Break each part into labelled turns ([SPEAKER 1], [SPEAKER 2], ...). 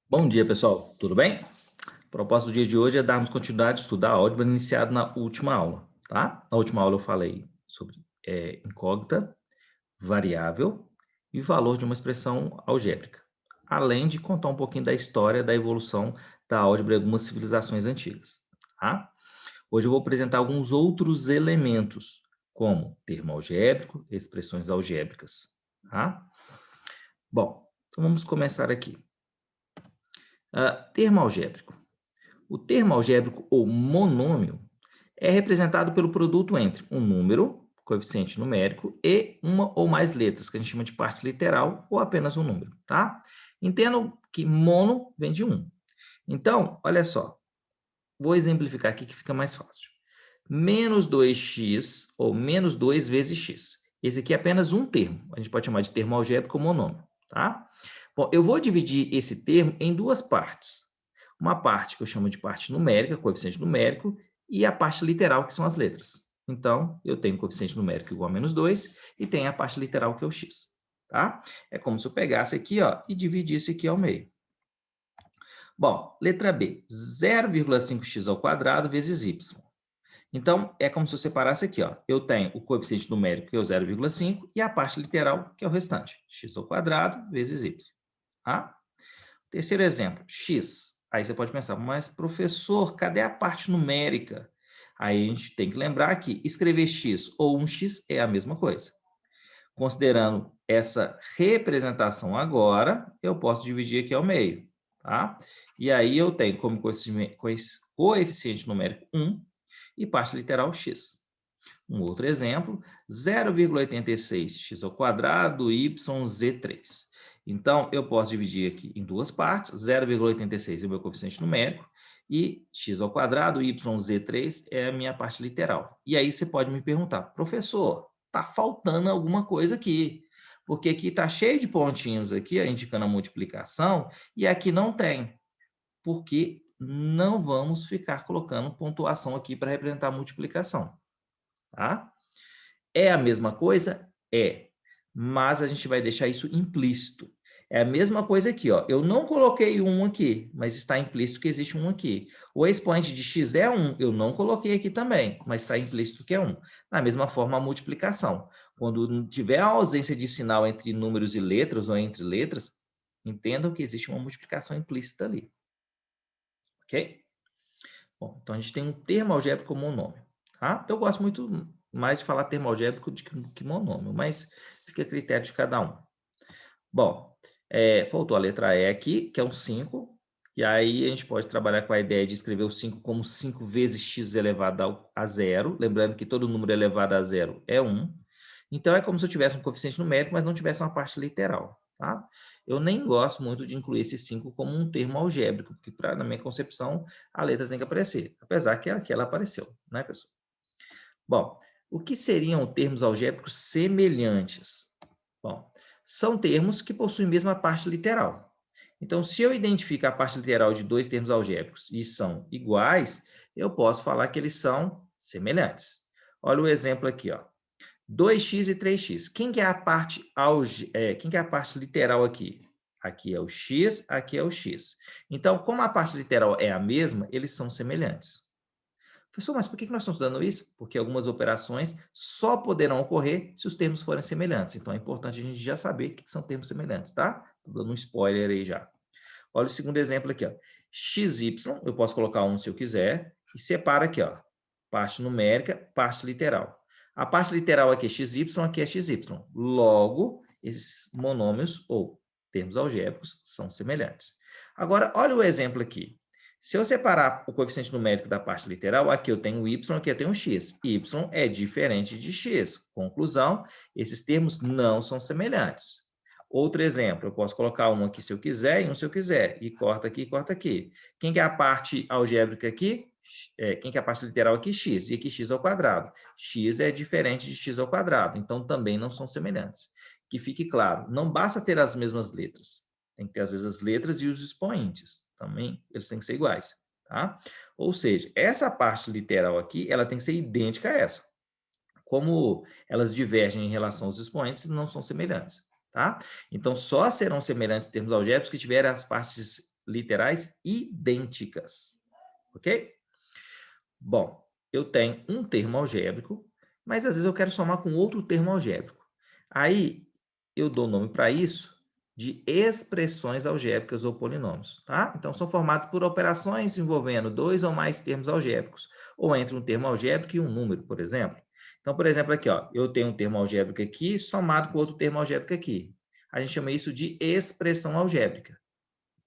[SPEAKER 1] Bom dia, pessoal. Tudo bem? O propósito do dia de hoje é darmos continuidade a estudar a álgebra iniciado na última aula, tá? Na última aula eu falei sobre incógnita, variável e valor de uma expressão algébrica, além de contar um pouquinho da história da evolução da álgebra em algumas civilizações antigas, tá? Hoje eu vou apresentar alguns outros elementos, como termo algébrico, expressões algébricas, tá? Bom, então vamos começar aqui. Termo algébrico. O termo algébrico ou monômio é representado pelo produto entre um número, coeficiente numérico, e uma ou mais letras, que a gente chama de parte literal, ou apenas um número, tá? Entendam que mono vem de um. Então, olha só, vou exemplificar aqui que fica mais fácil. Menos 2x ou menos 2 vezes x. Esse aqui é apenas um termo. A gente pode chamar de termo algébrico ou monômio, tá? Bom, eu vou dividir esse termo em duas partes. Uma parte que eu chamo de parte numérica, coeficiente numérico, e a parte literal, que são as letras. Então, eu tenho coeficiente numérico igual a menos 2 e tenho a parte literal, que é o x. Tá? É como se eu pegasse aqui, ó, e dividisse aqui ao meio. Bom, letra B, 0,5x ao quadrado vezes y. Então, é como se eu separasse aqui, ó. Eu tenho o coeficiente numérico, que é o 0,5, e a parte literal, que é o restante, x ao quadrado vezes y. Tá? Terceiro exemplo, x. Aí você pode pensar, mas professor, cadê a parte numérica? Aí a gente tem que lembrar que escrever x ou 1x é a mesma coisa. Considerando essa representação agora, eu posso dividir aqui ao meio, tá? E aí eu tenho como coeficiente numérico 1 e parte literal x. Um outro exemplo, 0,86x ao quadrado yz3. Então, eu posso dividir aqui em duas partes, 0,86 é o meu coeficiente numérico, e x ao quadrado, yz3 é a minha parte literal. E aí você pode me perguntar, professor, está faltando alguma coisa aqui, porque aqui está cheio de pontinhos aqui, indicando a multiplicação, e aqui não tem, porque não vamos ficar colocando pontuação aqui para representar a multiplicação, tá? É a mesma coisa? É. Mas a gente vai deixar isso implícito. É a mesma coisa aqui, ó. Eu não coloquei um aqui, mas está implícito que existe um aqui. O expoente de x é 1, eu não coloquei aqui também, mas está implícito que é 1. Da mesma forma, a multiplicação. Quando tiver a ausência de sinal entre números e letras, ou entre letras, entendam que existe uma multiplicação implícita ali. Ok? Bom, então a gente tem um termo algébrico monômio. Tá? Eu gosto muito mais de falar termo algébrico do que monômio, mas fica a critério de cada um. Bom, faltou a letra E aqui, que é um 5, e aí a gente pode trabalhar com a ideia de escrever o 5 como 5 vezes x elevado a zero, lembrando que todo número elevado a zero é 1. Então, é como se eu tivesse um coeficiente numérico, mas não tivesse uma parte literal. Tá? Eu nem gosto muito de incluir esse 5 como um termo algébrico, porque, na minha concepção, a letra tem que aparecer, apesar que aqui ela apareceu, né, pessoal? Bom, o que seriam termos algébricos semelhantes? Bom, são termos que possuem a mesma parte literal. Então, se eu identificar a parte literal de dois termos algébricos e são iguais, eu posso falar que eles são semelhantes. Olha o exemplo aqui, ó. 2x e 3x. Quem que é a parte literal aqui? Aqui é o x, aqui é o x. Então, como a parte literal é a mesma, eles são semelhantes. Professor, mas por que nós estamos estudando isso? Porque algumas operações só poderão ocorrer se os termos forem semelhantes. Então, é importante a gente já saber o que são termos semelhantes, tá? Estou dando um spoiler aí já. Olha o segundo exemplo aqui, ó. XY, eu posso colocar um se eu quiser, e separa aqui, ó. Parte numérica, parte literal. A parte literal aqui é XY, aqui é XY. Logo, esses monômios ou termos algébricos são semelhantes. Agora, olha o exemplo aqui. Se eu separar o coeficiente numérico da parte literal, aqui eu tenho y, aqui eu tenho x. Y é diferente de x. Conclusão, esses termos não são semelhantes. Outro exemplo, eu posso colocar um aqui se eu quiser e um se eu quiser. E corta aqui, corta aqui. Quem que é a parte algébrica aqui? Quem que é a parte literal aqui? X. E aqui x ao quadrado. X é diferente de x ao quadrado. Então, também não são semelhantes. Que fique claro, não basta ter as mesmas letras. Tem que ter, às vezes, as letras e os expoentes. Também eles têm que ser iguais. Tá? Ou seja, essa parte literal aqui, ela tem que ser idêntica a essa. Como elas divergem em relação aos expoentes, não são semelhantes. Tá? Então, só serão semelhantes em termos algébricos que tiverem as partes literais idênticas, ok? Bom, eu tenho um termo algébrico, mas às vezes eu quero somar com outro termo algébrico. Aí, eu dou nome para isso de expressões algébricas ou polinômios, tá? Então, são formados por operações envolvendo dois ou mais termos algébricos, ou entre um termo algébrico e um número, por exemplo. Então, por exemplo, aqui, ó, eu tenho um termo algébrico aqui, somado com outro termo algébrico aqui. A gente chama isso de expressão algébrica.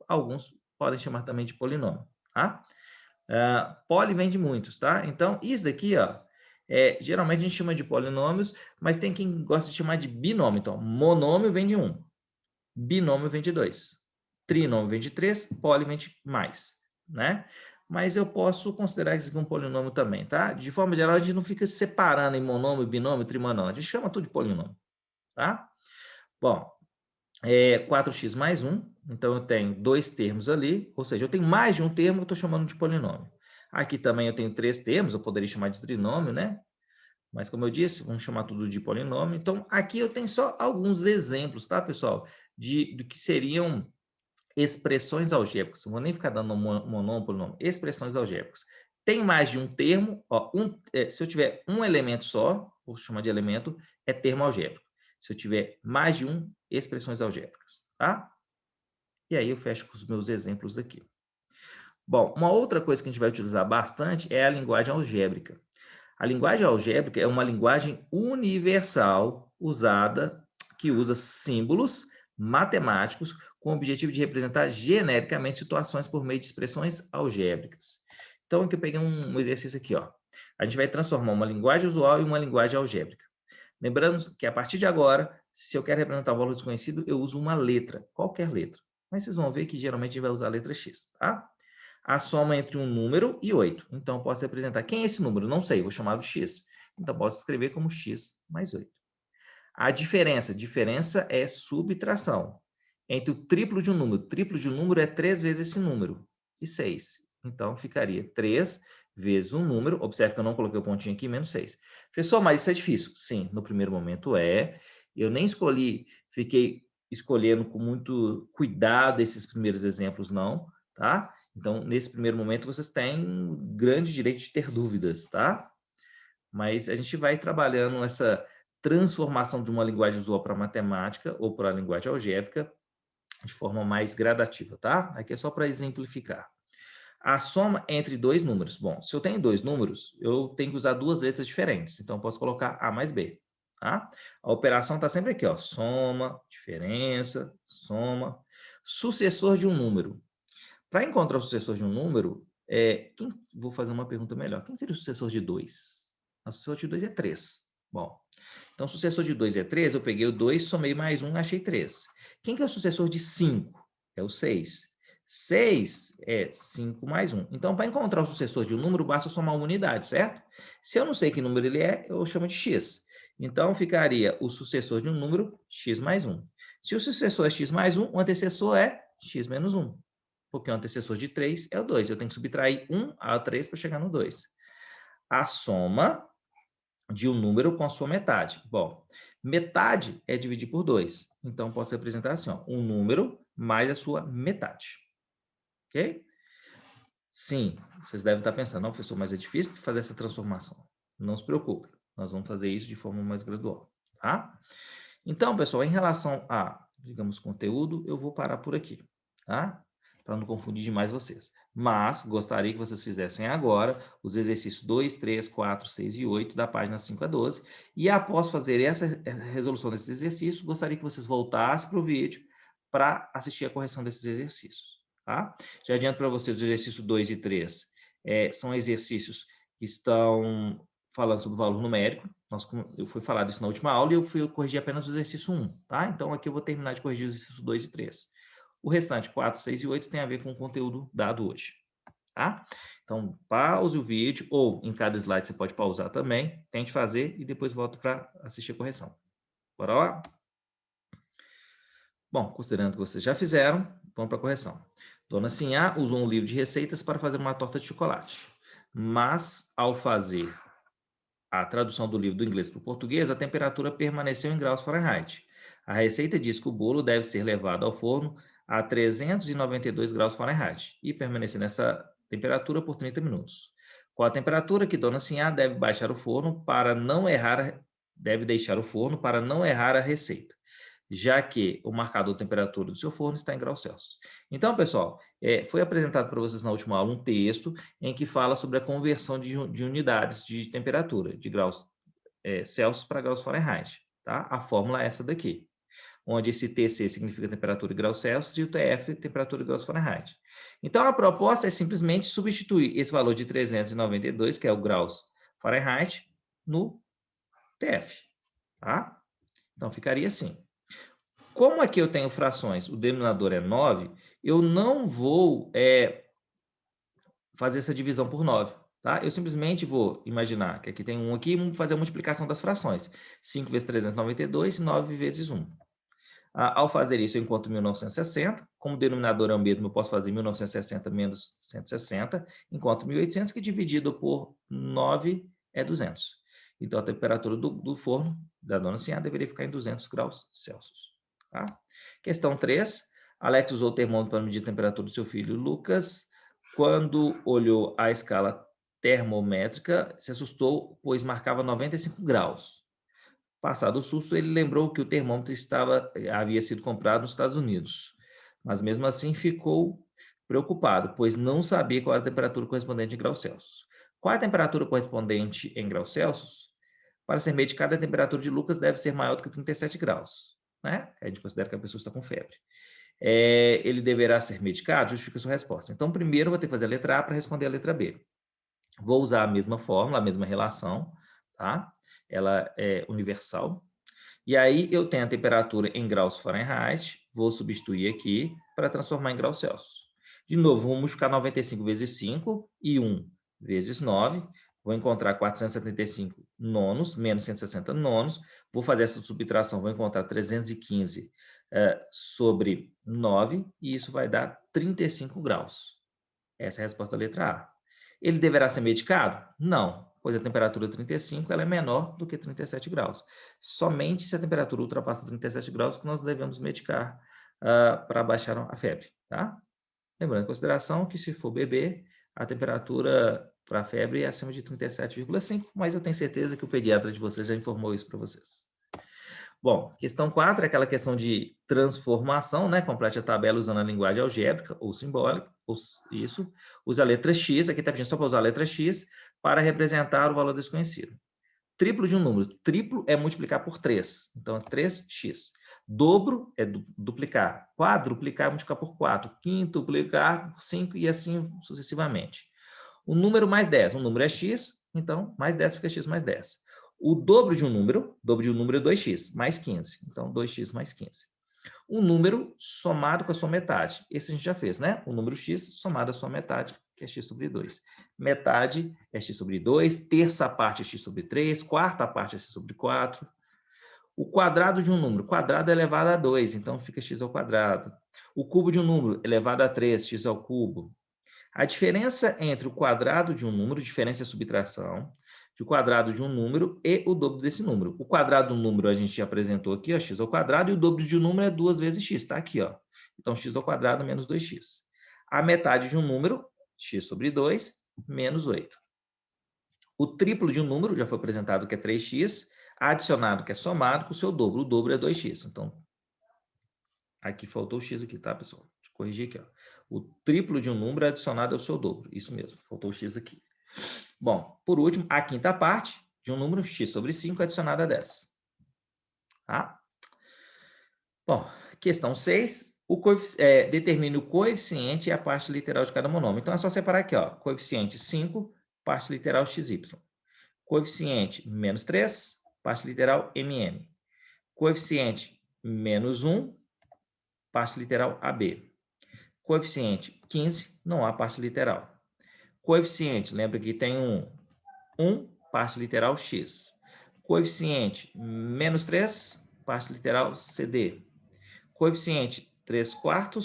[SPEAKER 1] Alguns podem chamar também de polinômio, tá? Poli vem de muitos, tá? Então, isso daqui, ó, geralmente a gente chama de polinômios, mas tem quem gosta de chamar de binômio. Então, monômio vem de 1, binômio vem de 2, trinômio vem de 3, poli vem de mais, né? Mas eu posso considerar isso aqui um polinômio também, tá? De forma geral, a gente não fica separando em monômio, binômio, trimonômio. A gente chama tudo de polinômio, tá? Bom, 4x mais 1, então eu tenho dois termos ali, ou seja, eu tenho mais de um termo que eu estou chamando de polinômio. Aqui também eu tenho 3 termos, eu poderia chamar de trinômio, né? Mas como eu disse, vamos chamar tudo de polinômio. Então, aqui eu tenho só alguns exemplos, tá, pessoal? Do que seriam expressões algébricas. Não vou nem ficar dando monômio, polinômio. Expressões algébricas. Tem mais de um termo, ó, se eu tiver um elemento só, vou chamar de elemento, é termo algébrico. Se eu tiver mais de um, expressões algébricas, tá? E aí eu fecho com os meus exemplos aqui. Bom, uma outra coisa que a gente vai utilizar bastante é a linguagem algébrica. A linguagem algébrica é uma linguagem universal que usa símbolos matemáticos com o objetivo de representar genericamente situações por meio de expressões algébricas. Então, aqui eu peguei um exercício aqui, ó. A gente vai transformar uma linguagem usual em uma linguagem algébrica. Lembrando que a partir de agora, se eu quero representar um valor desconhecido, eu uso uma letra, qualquer letra. Mas vocês vão ver que geralmente a gente vai usar a letra X, tá? A soma entre um número e 8. Então, eu posso representar quem é esse número? Não sei, vou chamar de x. Então, posso escrever como x mais 8. A diferença é subtração. Entre o triplo de um número. O triplo de um número é 3 vezes esse número, e 6. Então, ficaria 3 vezes um número. Observe que eu não coloquei o pontinho aqui, menos 6. Professor, mas isso é difícil? Sim, no primeiro momento é. Eu nem fiquei escolhendo com muito cuidado esses primeiros exemplos, não, tá? Então, nesse primeiro momento, vocês têm grande direito de ter dúvidas, tá? Mas a gente vai trabalhando essa transformação de uma linguagem usual para matemática ou para a linguagem algébrica de forma mais gradativa, tá? Aqui é só para exemplificar. A soma entre dois números. Bom, se eu tenho dois números, eu tenho que usar duas letras diferentes. Então, eu posso colocar A mais B, tá? A operação está sempre aqui, ó. Soma, diferença, soma. Sucessor de um número. Para encontrar o sucessor de um número, vou fazer uma pergunta melhor. Quem seria o sucessor de 2? O sucessor de 2 é 3. Bom, então, o sucessor de 2 é 3, eu peguei o 2, somei mais 1, achei 3. Quem que é o sucessor de 5? É o 6. 6 é 5 mais 1. Então, para encontrar o sucessor de um número, basta somar uma unidade, certo? Se eu não sei que número ele é, eu chamo de x. Então, ficaria o sucessor de um número, x mais 1. Se o sucessor é x mais 1, o antecessor é x menos 1. Porque o antecessor de 3 é o 2. Eu tenho que subtrair 1 a 3 para chegar no 2. A soma de um número com a sua metade. Bom, metade é dividir por 2. Então, posso representar assim, ó, um número mais a sua metade. Ok? Sim, vocês devem estar pensando, não, professor, mas é difícil fazer essa transformação. Não se preocupe, nós vamos fazer isso de forma mais gradual, tá? Então, pessoal, em relação a, digamos, conteúdo, eu vou parar por aqui, tá? Para não confundir demais vocês. Mas gostaria que vocês fizessem agora os exercícios 2, 3, 4, 6 e 8 da página 5 a 12. E após fazer essa resolução desses exercícios, gostaria que vocês voltassem para o vídeo para assistir a correção desses exercícios, tá? Já adianto para vocês os exercícios 2 e 3. São exercícios que estão falando sobre o valor numérico. Eu fui falar disso na última aula e eu fui corrigir apenas o exercício 1, tá? Então, aqui eu vou terminar de corrigir os exercícios 2 e 3. O restante, 4, 6 e 8, tem a ver com o conteúdo dado hoje, tá? Então, pause o vídeo, ou em cada slide você pode pausar também, tente fazer e depois volta para assistir a correção. Bora lá? Bom, considerando que vocês já fizeram, vamos para a correção. Dona Sinhá usou um livro de receitas para fazer uma torta de chocolate, mas, ao fazer a tradução do livro do inglês para o português, a temperatura permaneceu em graus Fahrenheit. A receita diz que o bolo deve ser levado ao forno a 392 graus Fahrenheit e permanecer nessa temperatura por 30 minutos. Com a temperatura que Dona Sinhá deve deixar o forno para não errar a receita, já que o marcador de temperatura do seu forno está em graus Celsius. Então, pessoal, foi apresentado para vocês na última aula um texto em que fala sobre a conversão de unidades de temperatura, de graus Celsius para graus Fahrenheit. Tá? A fórmula é essa daqui, onde esse TC significa temperatura em graus Celsius e o TF, temperatura em graus Fahrenheit. Então, a proposta é simplesmente substituir esse valor de 392, que é o graus Fahrenheit, no TF. Tá? Então, ficaria assim. Como aqui eu tenho frações, o denominador é 9, eu não vou fazer essa divisão por 9. Tá? Eu simplesmente vou imaginar que aqui tem 1 aqui e fazer a multiplicação das frações. 5 vezes 392 e 9 vezes 1. Ao fazer isso, eu encontro 1960. Como o denominador é o mesmo, eu posso fazer 1960 menos 160. Encontro 1800, que dividido por 9 é 200. Então, a temperatura do forno da Dona Sinhá deveria ficar em 200 graus Celsius. Tá? Questão 3. Alex usou o termômetro para medir a temperatura do seu filho Lucas. Quando olhou a escala termométrica, se assustou, pois marcava 95 graus. Passado o susto, ele lembrou que o termômetro havia sido comprado nos Estados Unidos, mas mesmo assim ficou preocupado, pois não sabia qual era a temperatura correspondente em graus Celsius. Qual a temperatura correspondente em graus Celsius? Para ser medicada, a temperatura de Lucas deve ser maior do que 37 graus, né? A gente considera que a pessoa está com febre. Ele deverá ser medicado? Justifica a sua resposta. Então, primeiro, eu vou ter que fazer a letra A para responder a letra B. Vou usar a mesma fórmula, a mesma relação, tá? Ela é universal. E aí eu tenho a temperatura em graus Fahrenheit, vou substituir aqui para transformar em graus Celsius. De novo, vou multiplicar 95 vezes 5 e 1 vezes 9. Vou encontrar 475 nonos, menos 160 nonos. Vou fazer essa subtração, vou encontrar 315 sobre 9, e isso vai dar 35 graus. Essa é a resposta da letra A. Ele deverá ser medicado? Não, pois a temperatura 35 ela é menor do que 37 graus. Somente se a temperatura ultrapassa 37 graus que nós devemos medicar para baixar a febre. Tá? Lembrando em consideração que se for bebê, a temperatura para a febre é acima de 37,5, mas eu tenho certeza que o pediatra de vocês já informou isso para vocês. Bom, questão 4 é aquela questão de transformação, né? Complete a tabela usando a linguagem algébrica ou simbólica, isso. Use a letra X, aqui está pedindo só para usar a letra X, para representar o valor desconhecido. Triplo de um número. Triplo é multiplicar por 3. Então, é 3x. Dobro é duplicar. Quadruplicar é multiplicar por 4. Quintuplicar por 5 e assim sucessivamente. O número mais 10. Um número é x, então mais 10 fica x mais 10. O dobro de um número é 2x, mais 15. Então, 2x mais 15. Um número somado com a sua metade. Esse a gente já fez, né? O número x somado à sua metade, que é x sobre 2. Metade é x sobre 2, terça parte é x sobre 3, quarta parte é x sobre 4. O quadrado de um número, quadrado é elevado a 2, então fica x ao quadrado. O cubo de um número elevado a 3, x ao cubo. A diferença entre o quadrado de um número, diferença é subtração, de o quadrado de um número e o dobro desse número. O quadrado do número a gente já apresentou aqui, ó, x ao quadrado, e o dobro de um número é 2 vezes x, está aqui, ó. Então, x ao quadrado menos 2x. A metade de um número, x sobre 2, menos 8. O triplo de um número, já foi apresentado que é 3x, adicionado que é somado com o seu dobro. O dobro é 2x. Então, aqui faltou o x aqui, tá, pessoal? Deixa eu corrigir aqui, ó. O triplo de um número adicionado ao seu dobro. Isso mesmo, faltou o x aqui. Bom, por último, a quinta parte de um número, x sobre 5, adicionado a 10. Tá? Bom, questão 6. Determine o coeficiente e a parte literal de cada monômio. Então, é só separar aqui, ó. Coeficiente 5, parte literal xy. Coeficiente menos 3, parte literal mm. Coeficiente menos 1, parte literal AB. Coeficiente 15, não há parte literal. Coeficiente, lembra que tem 1, parte literal x. Coeficiente menos 3, parte literal CD. Coeficiente 3/4,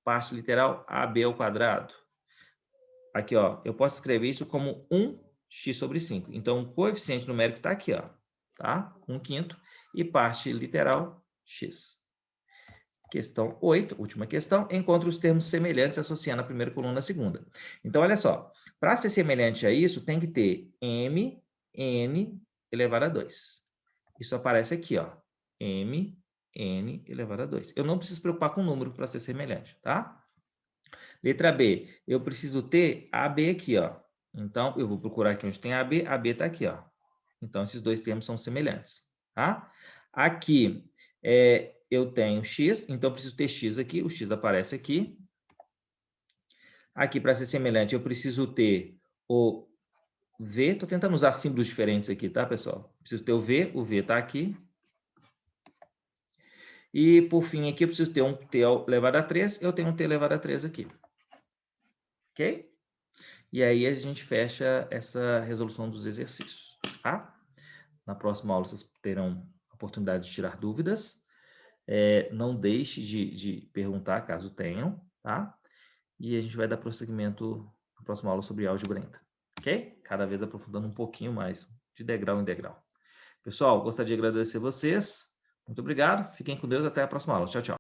[SPEAKER 1] parte literal AB ao quadrado. Aqui, ó, eu posso escrever isso como 1x sobre 5. Então, o coeficiente numérico está aqui, ó, tá? 1/5 e parte literal x. Questão 8, última questão, encontre os termos semelhantes associando a primeira coluna à segunda. Então, olha só, para ser semelhante a isso, tem que ter m, n elevado a 2. Isso aparece aqui, ó, m, n elevado a 2. Eu não preciso preocupar com o número para ser semelhante, tá? Letra B, eu preciso ter AB aqui, ó. Então, eu vou procurar aqui onde tem AB está aqui, ó. Então, esses dois termos são semelhantes, tá? Aqui, eu tenho x, então eu preciso ter x aqui, o x aparece aqui. Aqui, para ser semelhante, eu preciso ter o v, estou tentando usar símbolos diferentes aqui, tá, pessoal? Preciso ter o v está aqui. E, por fim, aqui eu preciso ter um t elevado a 3, eu tenho um t elevado a 3 aqui. Ok? E aí a gente fecha essa resolução dos exercícios, tá? Na próxima aula vocês terão a oportunidade de tirar dúvidas. Não deixe de perguntar, caso tenham, tá? E a gente vai dar prosseguimento na próxima aula sobre álgebra ainda, ok? Cada vez aprofundando um pouquinho mais, de degrau em degrau. Pessoal, gostaria de agradecer vocês. Muito obrigado. Fiquem com Deus. Até a próxima aula. Tchau, tchau.